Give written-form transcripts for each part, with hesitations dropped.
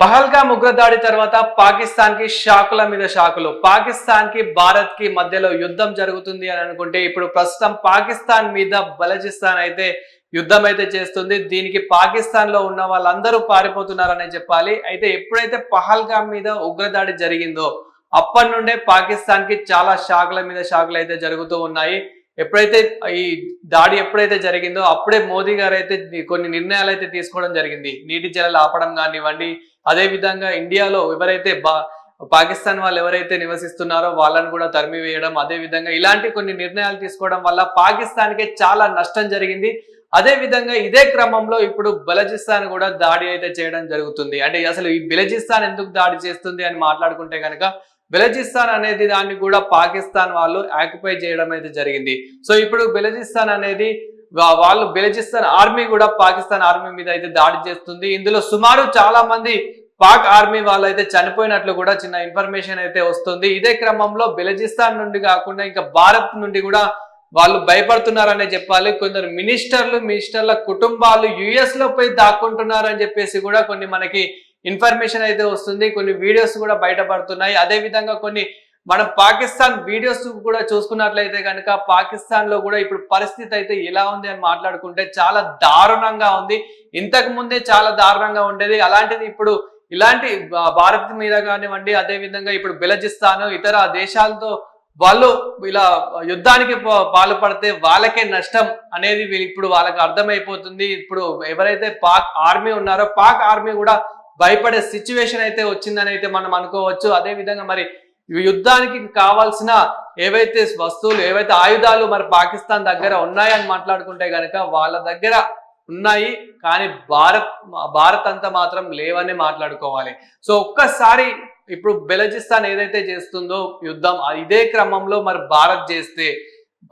పహల్గామ్ ఉగ్రదాడి తర్వాత పాకిస్తాన్ కి షాకుల మీద షాకులు. పాకిస్తాన్ కి భారత్ కి మధ్యలో యుద్ధం జరుగుతుంది అని అనుకుంటే ఇప్పుడు ప్రస్తుతం పాకిస్తాన్ మీద బలూచిస్తాన్ అయితే యుద్ధం అయితే చేస్తుంది. దీనికి పాకిస్తాన్ లో ఉన్న వాళ్ళందరూ పారిపోతున్నారనే చెప్పాలి. అయితే ఎప్పుడైతే పహల్గామ్ మీద ఉగ్రదాడి జరిగిందో అప్పటి నుండే పాకిస్తాన్ కి చాలా షాకుల మీద షాకులు అయితే జరుగుతూ ఉన్నాయి. ఎప్పుడైతే ఈ దాడి ఎప్పుడైతే జరిగిందో అప్పుడే మోదీ గారు అయితే కొన్ని నిర్ణయాలు అయితే తీసుకోవడం జరిగింది. నీటి జలాలు ఆపడం కానివ్వండి, అదే విధంగా ఇండియాలో ఎవరైతే పాకిస్తాన్ వాళ్ళు ఎవరైతే నివసిస్తున్నారో వాళ్ళని కూడా తరిమి వేయడం, అదే విధంగా ఇలాంటి కొన్ని నిర్ణయాలు తీసుకోవడం వల్ల పాకిస్తాన్ కి చాలా నష్టం జరిగింది. అదే విధంగా ఇదే క్రమంలో ఇప్పుడు బలూచిస్తాన్ కూడా దాడి అయితే చేయడం జరుగుతుంది. అంటే అసలు ఈ బలూచిస్తాన్ ఎందుకు దాడి చేస్తుంది అని మాట్లాడుకుంటే కనుక బలూచిస్తాన్ అనేది దాన్ని కూడా పాకిస్తాన్ వాళ్ళు ఆక్యుపై చేయడం అయితే జరిగింది. సో ఇప్పుడు బలూచిస్తాన్ అనేది వాళ్ళు బలూచిస్తాన్ ఆర్మీ కూడా పాకిస్తాన్ ఆర్మీ మీద అయితే దాడి చేస్తుంది. ఇందులో సుమారు చాలా మంది పాక్ ఆర్మీ వాళ్ళు అయితే చనిపోయినట్లు కూడా చిన్న ఇన్ఫర్మేషన్ అయితే వస్తుంది. ఇదే క్రమంలో బలూచిస్తాన్ నుండి కాకుండా ఇంకా భారత్ నుండి కూడా వాళ్ళు భయపడుతున్నారనే చెప్పాలి. కొందరు మినిస్టర్ల కుటుంబాలు యుఎస్ లో పోయి దాక్కుంటున్నారని చెప్పేసి కూడా కొన్ని మనకి ఇన్ఫర్మేషన్ అయితే వస్తుంది. కొన్ని వీడియోస్ కూడా బయటపడుతున్నాయి. అదే విధంగా కొన్ని మనం పాకిస్తాన్ వీడియోస్ కూడా చూసుకున్నట్లయితే కనుక పాకిస్తాన్ లో కూడా ఇప్పుడు పరిస్థితి అయితే ఎలా ఉంది అని మాట్లాడుకుంటే చాలా దారుణంగా ఉంది. ఇంతకు ముందే చాలా దారుణంగా ఉండేది. అలాంటిది ఇప్పుడు ఇలాంటి భారత్ మీద కానివ్వండి, అదే విధంగా ఇప్పుడు బలూచిస్తాన్ ఇతర దేశాలతో వాళ్ళు ఇలా యుద్ధానికి పాల్పడితే వాళ్ళకే నష్టం అనేది ఇప్పుడు వాళ్ళకి అర్థమైపోతుంది. ఇప్పుడు ఎవరైతే పాక్ ఆర్మీ ఉన్నారో పాక్ ఆర్మీ కూడా భయపడే సిచ్యువేషన్ అయితే వచ్చిందని అయితే మనం అనుకోవచ్చు. అదే విధంగా మరి యుద్ధానికి కావాల్సిన ఏవైతే వస్తువులు ఏవైతే ఆయుధాలు మరి పాకిస్తాన్ దగ్గర ఉన్నాయని మాట్లాడుకుంటే కనుక వాళ్ళ దగ్గర ఉన్నాయి, కానీ భారత్ అంతా మాత్రం లేవని మాట్లాడుకోవాలి. సో ఒక్కసారి ఇప్పుడు బలూచిస్తాన్ ఏదైతే చేస్తుందో యుద్ధం ఇదే క్రమంలో మరి భారత్ చేస్తే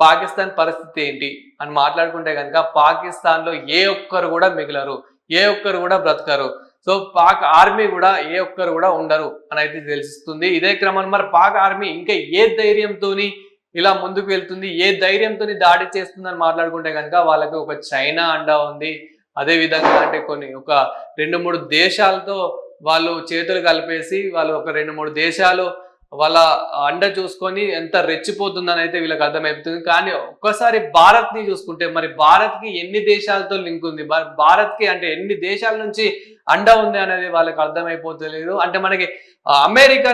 పాకిస్తాన్ పరిస్థితి ఏంటి అని మాట్లాడుకుంటే కనుక పాకిస్తాన్ లో ఏ ఒక్కరు కూడా మిగలరు, ఏ ఒక్కరు కూడా బ్రతకరు. సో పాక్ ఆర్మీ కూడా ఏ ఒక్కరు కూడా ఉండరు అని అయితే తెలుస్తుంది. ఇదే క్రమంలో మరి పాక్ ఆర్మీ ఇంకా ఏ ధైర్యంతోని ఇలా ముందుకు వెళ్తుంది, ఏ ధైర్యంతో దాడి చేస్తుందని మాట్లాడుకుంటే కనుక వాళ్ళకి ఒక చైనా అండా ఉంది. అదే విధంగా అంటే ఒక 2-3 దేశాలతో వాళ్ళు చేతులు కలిపేసి వాళ్ళు ఒక 2-3 దేశాలు వాళ్ళ అండ చూసుకొని ఎంత రెచ్చిపోతుందని అయితే వీళ్ళకి అర్థమైపోతుంది. కానీ ఒక్కసారి భారత్ ని చూసుకుంటే మరి భారత్ కి ఎన్ని దేశాలతో లింక్ ఉంది, భారత్ కి అంటే ఎన్ని దేశాల నుంచి అండ ఉంది అనేది వాళ్ళకి అర్థమైపోతలేదు. అంటే మనకి అమెరికా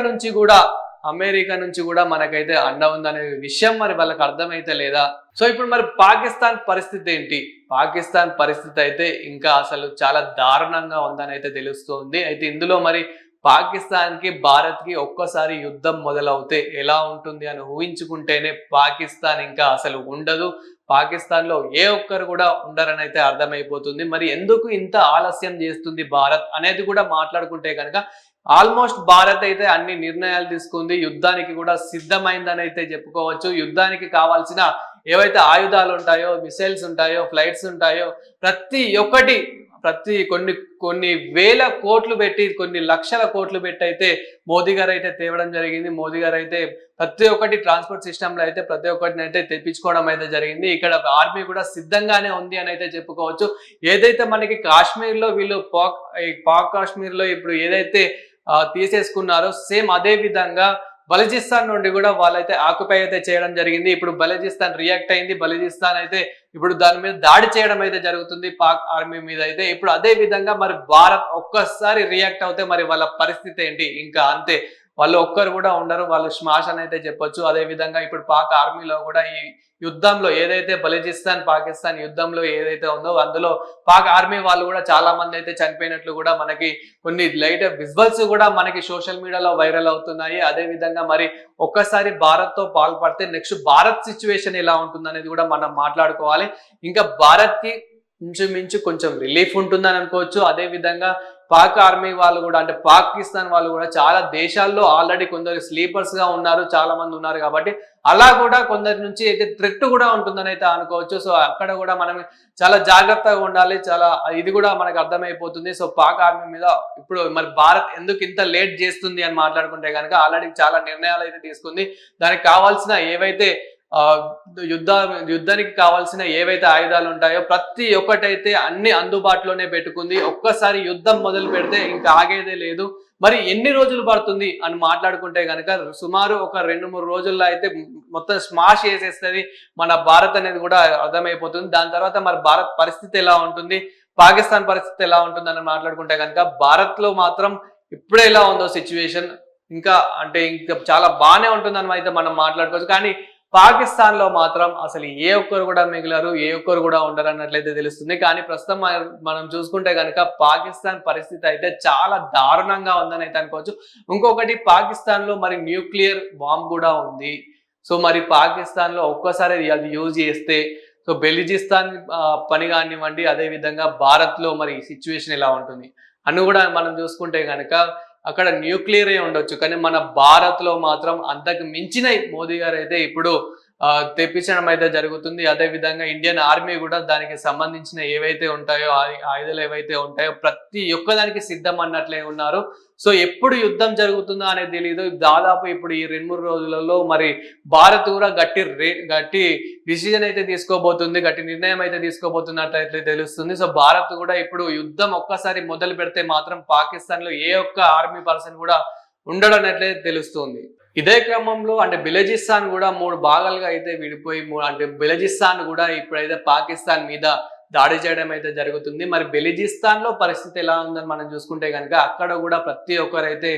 నుంచి కూడా మనకైతే అండ ఉందనే విషయం మరి వాళ్ళకి అర్థమైతే లేదా. సో ఇప్పుడు మరి పాకిస్తాన్ పరిస్థితి ఏంటి? పాకిస్తాన్ పరిస్థితి అయితే ఇంకా అసలు చాలా దారుణంగా ఉందని అయితే తెలుస్తుంది. అయితే ఇందులో మరి పాకిస్తాన్ కి భారత్ కి ఒక్కసారి యుద్ధం మొదలవుతే ఎలా ఉంటుంది అని ఊహించుకుంటేనే పాకిస్తాన్ ఇంకా అసలు ఉండదు, పాకిస్తాన్ లో ఏ ఒక్కరు కూడా ఉండరని అయితే అర్థమైపోతుంది. మరి ఎందుకు ఇంత ఆలస్యం చేస్తుంది భారత్ అనేది కూడా మాట్లాడుకుంటే కనుక ఆల్మోస్ట్ భారత్ అయితే అన్ని నిర్ణయాలు తీసుకుంది, యుద్ధానికి కూడా సిద్ధమైందని అయితే చెప్పుకోవచ్చు. యుద్ధానికి కావాల్సిన ఏవైతే ఆయుధాలు ఉంటాయో, మిసైల్స్ ఉంటాయో, ఫ్లైట్స్ ఉంటాయో ప్రతి కొన్ని వేల కోట్లు పెట్టి, కొన్ని లక్షల కోట్లు పెట్టి అయితే మోదీ గారు అయితే తేవడం జరిగింది. మోదీ గారు అయితే ప్రతి ఒక్కటి ట్రాన్స్పోర్ట్ సిస్టమ్ లో అయితే ప్రతి ఒక్కటిని అయితే తెప్పించుకోవడం అయితే జరిగింది. ఇక్కడ ఆర్మీ కూడా సిద్ధంగానే ఉంది అని అయితే చెప్పుకోవచ్చు. ఏదైతే మనకి కాశ్మీర్ లో వీళ్ళు పాక్ కాశ్మీర్ లో ఇప్పుడు ఏదైతే తీసేసుకున్నారో సేమ్ అదే విధంగా బలూచిస్తాన్ నుండి కూడా వాళ్ళైతే ఆక్యుపై అయితే చేయడం జరిగింది. ఇప్పుడు బలూచిస్తాన్ రియాక్ట్ అయింది. బలూచిస్తాన్ అయితే ఇప్పుడు దాని మీద దాడి చేయడం అయితే జరుగుతుంది పాక్ ఆర్మీ మీద అయితే. ఇప్పుడు అదే విధంగా మరి భారత్ ఒక్కసారి రియాక్ట్ అవుతే మరి వాళ్ళ పరిస్థితి ఏంటి? ఇంకా అంతే, వాళ్ళు ఒక్కరు కూడా ఉండరు, వాళ్ళు స్మాష్ అని అయితే చెప్పొచ్చు. అదే విధంగా ఇప్పుడు పాక్ ఆర్మీలో కూడా ఈ యుద్ధంలో ఏదైతే బలూచిస్తాన్ పాకిస్తాన్ యుద్ధంలో ఏదైతే ఉందో అందులో పాక్ ఆర్మీ వాళ్ళు కూడా చాలా మంది అయితే చనిపోయినట్లు కూడా మనకి కొన్ని లైట్ విజువల్స్ కూడా మనకి సోషల్ మీడియాలో వైరల్ అవుతున్నాయి. అదే విధంగా మరి ఒక్కసారి భారత్ తో పాల్పడితే నెక్స్ట్ భారత్ సిచ్యువేషన్ ఎలా ఉంటుంది అనేది కూడా మనం మాట్లాడుకోవాలి. ఇంకా భారత్ కి ఇంచుమించు కొంచెం రిలీఫ్ ఉంటుందని అనుకోవచ్చు. అదే విధంగా పాక్ ఆర్మీ వాళ్ళు కూడా అంటే పాకిస్తాన్ వాళ్ళు కూడా చాలా దేశాల్లో ఆల్రెడీ కొందరు స్లీపర్స్ గా ఉన్నారు, చాలా మంది ఉన్నారు కాబట్టి అలా కూడా కొందరి నుంచి అయితే థ్రెట్ కూడా ఉంటుందని అయితే అనుకోవచ్చు. సో అక్కడ కూడా మనం చాలా జాగ్రత్తగా ఉండాలి, చాలా ఇది కూడా మనకు అర్థమైపోతుంది. సో పాక్ ఆర్మీ మీద ఇప్పుడు మరి భారత్ ఎందుకు ఇంత లేట్ చేస్తుంది అని మాట్లాడుకుంటే కనుక ఆల్రెడీ చాలా నిర్ణయాలు అయితే తీసుకుంది. దానికి కావాల్సిన ఏవైతే ఆ యుద్ధానికి కావాల్సిన ఏవైతే ఆయుధాలు ఉంటాయో ప్రతి ఒక్కటైతే అన్ని అందుబాటులోనే పెట్టుకుంది. ఒక్కసారి యుద్ధం మొదలు పెడితే ఇంకా ఆగేదే లేదు. మరి ఎన్ని రోజులు పడుతుంది అని మాట్లాడుకుంటే గనక సుమారు ఒక 2-3 రోజుల్లో అయితే మొత్తం స్మాష్ చేసేస్తది మన భారత్ అనేది కూడా అర్థమైపోతుంది. దాని తర్వాత మరి భారత్ పరిస్థితి ఎలా ఉంటుంది, పాకిస్తాన్ పరిస్థితి ఎలా ఉంటుందని మాట్లాడుకుంటే కనుక భారత్ లో మాత్రం ఇప్పుడే ఎలా ఉందో సిచ్యువేషన్ ఇంకా అంటే ఇంకా చాలా బాగానే ఉంటుందని అయితే మనం మాట్లాడుకోవచ్చు. కానీ పాకిస్తాన్ లో మాత్రం అసలు ఏ ఒక్కరు కూడా మిగిలారు, ఏ ఒక్కరు కూడా ఉండరు అన్నట్లయితే తెలుస్తుంది. కానీ ప్రస్తుతం మనం చూసుకుంటే కనుక పాకిస్తాన్ పరిస్థితి అయితే చాలా దారుణంగా ఉందని అయితే అనుకోవచ్చు. ఇంకొకటి పాకిస్తాన్ లో మరి న్యూక్లియర్ బాంబ్ కూడా ఉంది. సో మరి పాకిస్తాన్ లో ఒక్కసారి అది యూజ్ చేస్తే సో బెలిజిస్తాన్ పని కానివ్వండి, అదే విధంగా భారత్ లో మరి సిచ్యువేషన్ ఎలా ఉంటుంది అని కూడా మనం చూసుకుంటే కనుక అక్కడ న్యూక్లియరే ఉండొచ్చు, కానీ మన భారత్ లో మాత్రం అంతకు మించిన మోదీ గారు అయితే ఇప్పుడు తెప్పించడం అయితే జరుగుతుంది. అదే విధంగా ఇండియన్ ఆర్మీ కూడా దానికి సంబంధించిన ఏవైతే ఉంటాయో ఆయుధాలు ఏవైతే ఉంటాయో ప్రతి ఒక్కదానికి సిద్ధం అన్నట్లే ఉన్నారు. సో ఎప్పుడు యుద్ధం జరుగుతుందో అనేది తెలియదు. దాదాపు ఇప్పుడు ఈ 2-3 రోజులలో మరి భారత్ కూడా గట్టి డిసిజన్ అయితే తీసుకోబోతుంది, గట్టి నిర్ణయం అయితే తీసుకోబోతున్నట్లయితే తెలుస్తుంది. సో భారత్ కూడా ఇప్పుడు యుద్ధం ఒక్కసారి మొదలు పెడితే మాత్రం పాకిస్తాన్ లో ఏ ఒక్క ఆర్మీ పర్సన్ కూడా ఉండడనట్లయితే తెలుస్తుంది. ఇదే క్రమంలో అంటే బెలూచిస్తాన్ కూడా 3 భాగాలుగా అయితే విడిపోయి అంటే బెలూచిస్తాన్ కూడా ఇప్పుడైతే పాకిస్తాన్ మీద దాడి చేయడం అయితే జరుగుతుంది. మరి బెలూచిస్తాన్ లో పరిస్థితి ఎలా ఉందని మనం చూసుకుంటే కనుక అక్కడ కూడా ప్రతి ఒక్కరైతే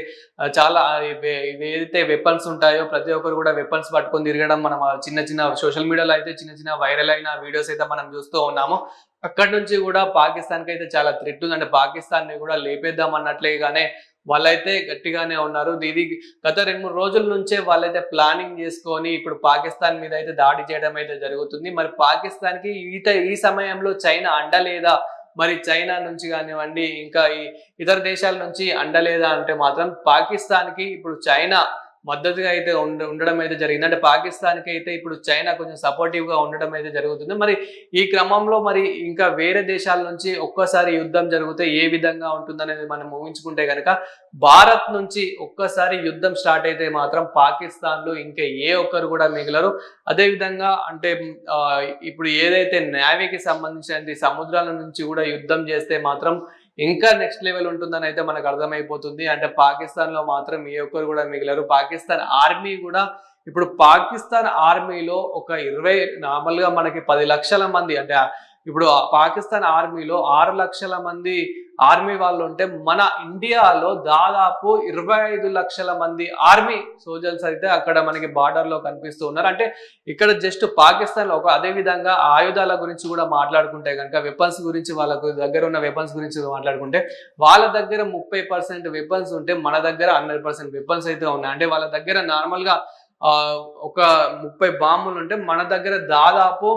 చాలా ఏదైతే వెపన్స్ ఉంటాయో ప్రతి ఒక్కరు కూడా వెపన్స్ పట్టుకొని తిరగడం మనం చిన్న సోషల్ మీడియాలో అయితే చిన్న వైరల్ అయిన వీడియోస్ అయితే మనం చూస్తూ ఉన్నాము. అక్కడి నుంచి కూడా పాకిస్తాన్ కి అయితే చాలా థ్రెట్ ఉంది. అంటే పాకిస్తాన్ ని కూడా లేపేద్దాం అన్నట్లేగానే వాళ్ళైతే గట్టిగానే ఉన్నారు. ఇది గత 2-3 రోజుల నుంచే వాళ్ళైతే ప్లానింగ్ చేసుకొని ఇప్పుడు పాకిస్తాన్ మీద అయితే దాడి చేయడం అయితే జరుగుతుంది. మరి పాకిస్తాన్ కి ఈ సమయంలో చైనా అండలేదా, మరి చైనా నుంచి కానివ్వండి ఇంకా ఈ ఇతర దేశాల నుంచి అండలేదా అంటే మాత్రం పాకిస్తాన్ కి ఇప్పుడు చైనా మద్దతుగా అయితే ఉండడం అయితే జరిగింది. అంటే పాకిస్తాన్ కి అయితే ఇప్పుడు చైనా కొంచెం సపోర్టివ్ గా ఉండడం అయితే జరుగుతుంది. మరి ఈ క్రమంలో మరి ఇంకా వేరే దేశాల నుంచి ఒక్కసారి యుద్ధం జరిగితే ఏ విధంగా ఉంటుందనేది మనం ఊహించుకుంటే కనుక భారత్ నుంచి ఒక్కసారి యుద్ధం స్టార్ట్ అయితే మాత్రం పాకిస్తాన్ లో ఇంకా ఏ ఒక్కరు కూడా మిగలరు. అదే విధంగా అంటే ఇప్పుడు ఏదైతే నేవీకి సంబంధించిన సముద్రాల నుంచి కూడా యుద్ధం చేస్తే మాత్రం ఇంకా నెక్స్ట్ లెవెల్ ఉంటుందని అయితే మనకు అర్థమైపోతుంది. అంటే పాకిస్తాన్ లో మాత్రం ఏ ఒక్కరు కూడా మిగిలారు. పాకిస్తాన్ ఆర్మీ కూడా ఇప్పుడు పాకిస్తాన్ ఆర్మీలో ఒక 20 నార్మల్ గా మనకి 10 లక్షల మంది అంటే ఇప్పుడు పాకిస్తాన్ ఆర్మీలో 6 లక్షల మంది ఆర్మీ వాళ్ళు ఉంటే మన ఇండియాలో దాదాపు 25 లక్షల మంది ఆర్మీ సోల్జర్స్ అయితే అక్కడ మనకి బార్డర్ లో కనిపిస్తూ ఉన్నారు. అంటే ఇక్కడ జస్ట్ పాకిస్తాన్ లో అదే విధంగా ఆయుధాల గురించి కూడా మాట్లాడుకుంటే కనుక వెపన్స్ గురించి వాళ్ళకు దగ్గర ఉన్న వెపన్స్ గురించి మాట్లాడుకుంటే వాళ్ళ దగ్గర 30% వెపన్స్ ఉంటే మన దగ్గర 100% వెపన్స్ అయితే ఉన్నాయి. అంటే వాళ్ళ దగ్గర నార్మల్ గా ఒక 30 బాంబులు ఉంటే మన దగ్గర దాదాపు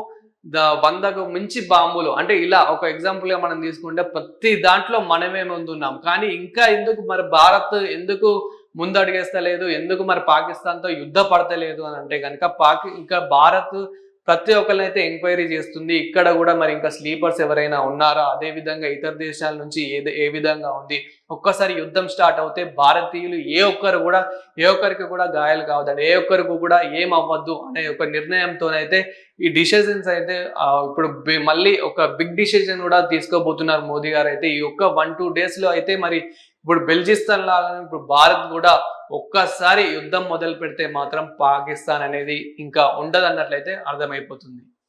100కు మించి బాంబులు. అంటే ఇలా ఒక ఎగ్జాంపుల్ గా మనం తీసుకుంటే ప్రతి దాంట్లో మనమే ముందున్నాం. కానీ ఇంకా ఎందుకు మరి భారత్ ఎందుకు ముందడుగేస్తలేదు, ఎందుకు మరి పాకిస్తాన్ తో యుద్ధ పడతలేదు అని అంటే కనుక ఇంకా భారత్ ప్రతి ఒక్కరినైతే ఎంక్వైరీ చేస్తుంది. ఇక్కడ కూడా మరి ఇంకా స్లీపర్స్ ఎవరైనా ఉన్నారా, అదే విధంగా ఇతర దేశాల నుంచి ఏ విధంగా ఉంది, ఒక్కసారి యుద్ధం స్టార్ట్ అవుతే భారతీయులు ఏ ఒక్కరికి కూడా గాయాలు కావద్దండి, ఏ ఒక్కరికి కూడా ఏం అవ్వద్దు అనే ఒక నిర్ణయంతోనైతే ఈ డిసిజన్స్ అయితే ఇప్పుడు మళ్ళీ ఒక బిగ్ డిసిజన్ కూడా తీసుకోబోతున్నారు మోదీ గారు అయితే. ఈ 1-2 డేస్ లో అయితే మరి ఇప్పుడు బెల్జిస్తాన్ లాగానే ఇప్పుడు భారత్ కూడా ఒక్కసారి యుద్ధం మొదలు పెడితే మాత్రం పాకిస్తాన్ అనేది ఇంకా ఉండదన్నట్లయితే అర్థమైపోతుంది.